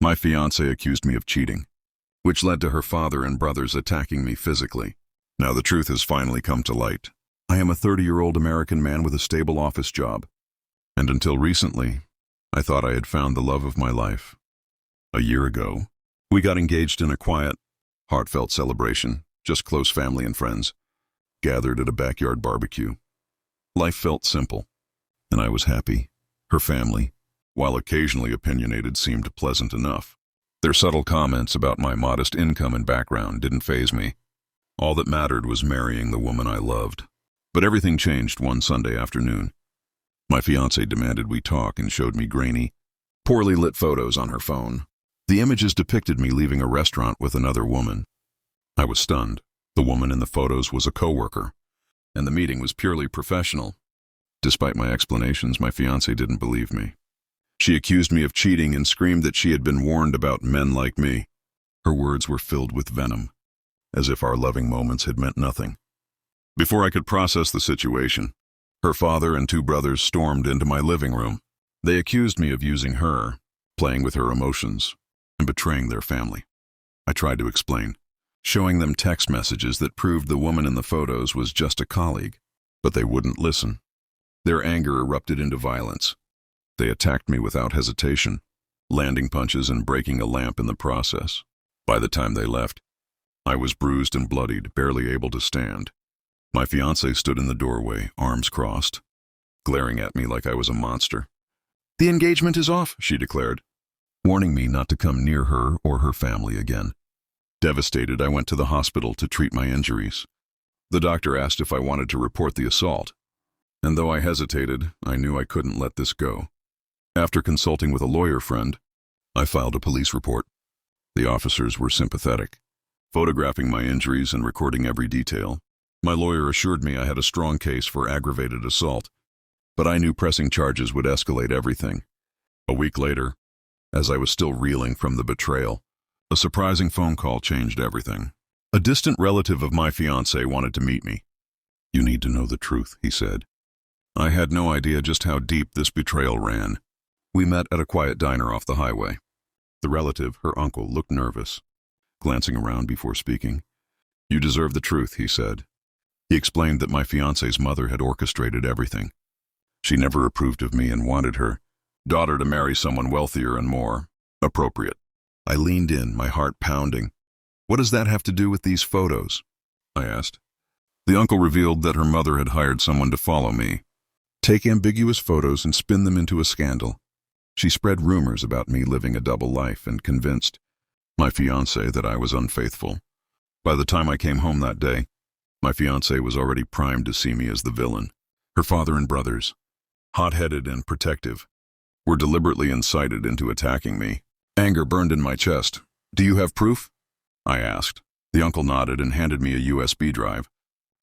My fiancée accused me of cheating, which led to her father and brothers attacking me physically. Now the truth has finally come to light. I am a 30-year-old American man with a stable office job, and until recently, I thought I had found the love of my life. A year ago, we got engaged in a quiet, heartfelt celebration, just close family and friends, gathered at a backyard barbecue. Life felt simple, and I was happy. Her family, while occasionally opinionated, seemed pleasant enough. Their subtle comments about my modest income and background didn't faze me. All that mattered was marrying the woman I loved. But everything changed one Sunday afternoon. My fiancée demanded we talk and showed me grainy, poorly lit photos on her phone. The images depicted me leaving a restaurant with another woman. I was stunned. The woman in the photos was a coworker, and the meeting was purely professional. Despite my explanations, my fiancée didn't believe me. She accused me of cheating and screamed that she had been warned about men like me. Her words were filled with venom, as if our loving moments had meant nothing. Before I could process the situation, her father and 2 brothers stormed into my living room. They accused me of using her, playing with her emotions, and betraying their family. I tried to explain, showing them text messages that proved the woman in the photos was just a colleague, but they wouldn't listen. Their anger erupted into violence. They attacked me without hesitation, landing punches and breaking a lamp in the process. By the time they left, I was bruised and bloodied, barely able to stand. My fiancée stood in the doorway, arms crossed, glaring at me like I was a monster. "The engagement is off," she declared, warning me not to come near her or her family again. Devastated, I went to the hospital to treat my injuries. The doctor asked if I wanted to report the assault, and though I hesitated, I knew I couldn't let this go. After consulting with a lawyer friend, I filed a police report. The officers were sympathetic, photographing my injuries and recording every detail. My lawyer assured me I had a strong case for aggravated assault, but I knew pressing charges would escalate everything. A week later, as I was still reeling from the betrayal, a surprising phone call changed everything. A distant relative of my fiancée wanted to meet me. "You need to know the truth," he said. I had no idea just how deep this betrayal ran. We met at a quiet diner off the highway. The relative, her uncle, looked nervous, glancing around before speaking. "You deserve the truth," he said. He explained that my fiancée's mother had orchestrated everything. She never approved of me and wanted her daughter to marry someone wealthier and more appropriate. I leaned in, my heart pounding. "What does that have to do with these photos?" I asked. The uncle revealed that her mother had hired someone to follow me, take ambiguous photos and spin them into a scandal. She spread rumors about me living a double life and convinced my fiancée that I was unfaithful. By the time I came home that day, my fiancée was already primed to see me as the villain. Her father and brothers, hot-headed and protective, were deliberately incited into attacking me. Anger burned in my chest. "Do you have proof?" I asked. The uncle nodded and handed me a USB drive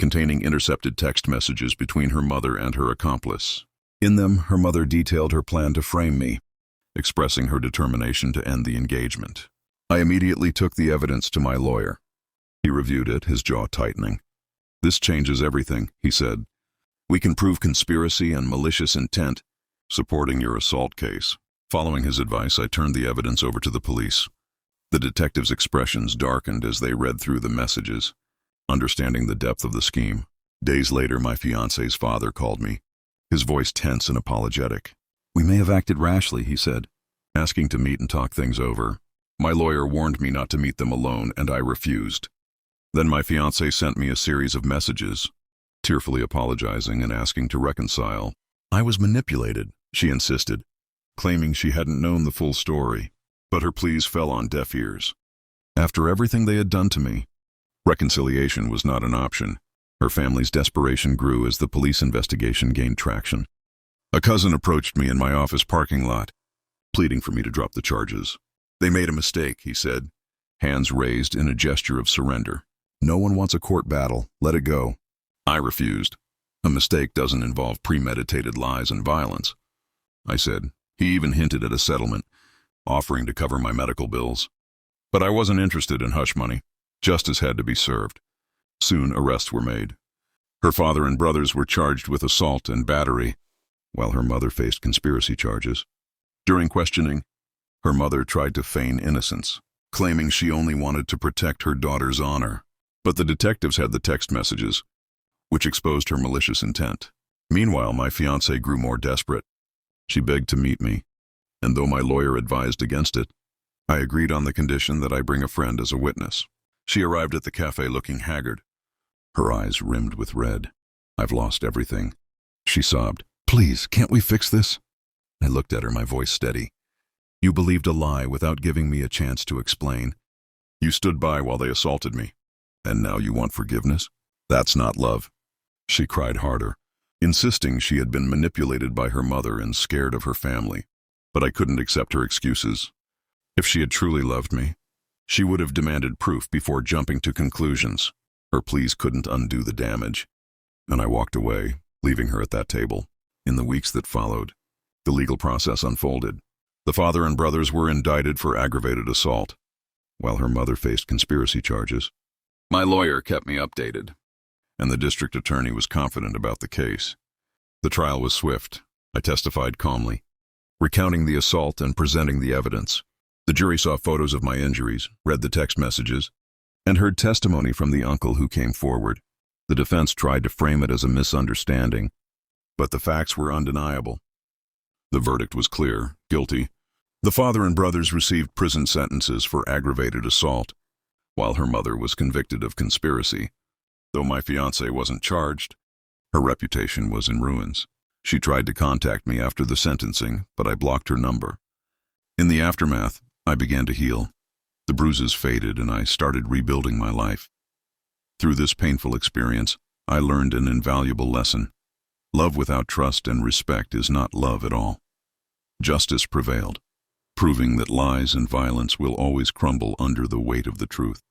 containing intercepted text messages between her mother and her accomplice. In them, her mother detailed her plan to frame me, expressing her determination to end the engagement. I immediately took the evidence to my lawyer. He reviewed it, his jaw tightening. "This changes everything," he said. "We can prove conspiracy and malicious intent, supporting your assault case." Following his advice, I turned the evidence over to the police. The detectives' expressions darkened as they read through the messages, understanding the depth of the scheme. Days later, my fiancée's father called me, his voice tense and apologetic. "We may have acted rashly," he said, asking to meet and talk things over. My lawyer warned me not to meet them alone, and I refused. Then my fiancée sent me a series of messages, tearfully apologizing and asking to reconcile. "I was manipulated," she insisted, claiming she hadn't known the full story, but her pleas fell on deaf ears. After everything they had done to me, reconciliation was not an option. Her family's desperation grew as the police investigation gained traction. A cousin approached me in my office parking lot, pleading for me to drop the charges. "They made a mistake," he said, hands raised in a gesture of surrender. "No one wants a court battle. Let it go." I refused. "A mistake doesn't involve premeditated lies and violence," I said. He even hinted at a settlement, offering to cover my medical bills. But I wasn't interested in hush money. Justice had to be served. Soon arrests were made. Her father and brothers were charged with assault and battery, while her mother faced conspiracy charges. During questioning, Her mother tried to feign innocence, claiming she only wanted to protect her daughter's honor. But the detectives had the text messages, which exposed her malicious intent. Meanwhile, my fiancée grew more desperate. She begged to meet me, and though my lawyer advised against it, I agreed on the condition that I bring a friend as a witness. She arrived at the cafe looking haggard, her eyes rimmed with red. "I've lost everything," she sobbed. "Please, can't we fix this?" I looked at her, my voice steady. "You believed a lie without giving me a chance to explain. You stood by while they assaulted me, and now you want forgiveness? That's not love." She cried harder, insisting she had been manipulated by her mother and scared of her family. But I couldn't accept her excuses. If she had truly loved me, she would have demanded proof before jumping to conclusions. Her pleas couldn't undo the damage, and I walked away, leaving her at that table. In the weeks that followed, the legal process unfolded. The father and brothers were indicted for aggravated assault, while her mother faced conspiracy charges. My lawyer kept me updated, and the district attorney was confident about the case. The trial was swift. I testified calmly, recounting the assault and presenting the evidence. The jury saw photos of my injuries, read the text messages, and heard testimony from the uncle who came forward. The defense tried to frame it as a misunderstanding, but the facts were undeniable. The verdict was clear: guilty. The father and brothers received prison sentences for aggravated assault, while her mother was convicted of conspiracy. Though my fiancée wasn't charged, her reputation was in ruins. She tried to contact me after the sentencing, but I blocked her number. In the aftermath, I began to heal. The bruises faded, and I started rebuilding my life. Through this painful experience, I learned an invaluable lesson. Love without trust and respect is not love at all. Justice prevailed, proving that lies and violence will always crumble under the weight of the truth.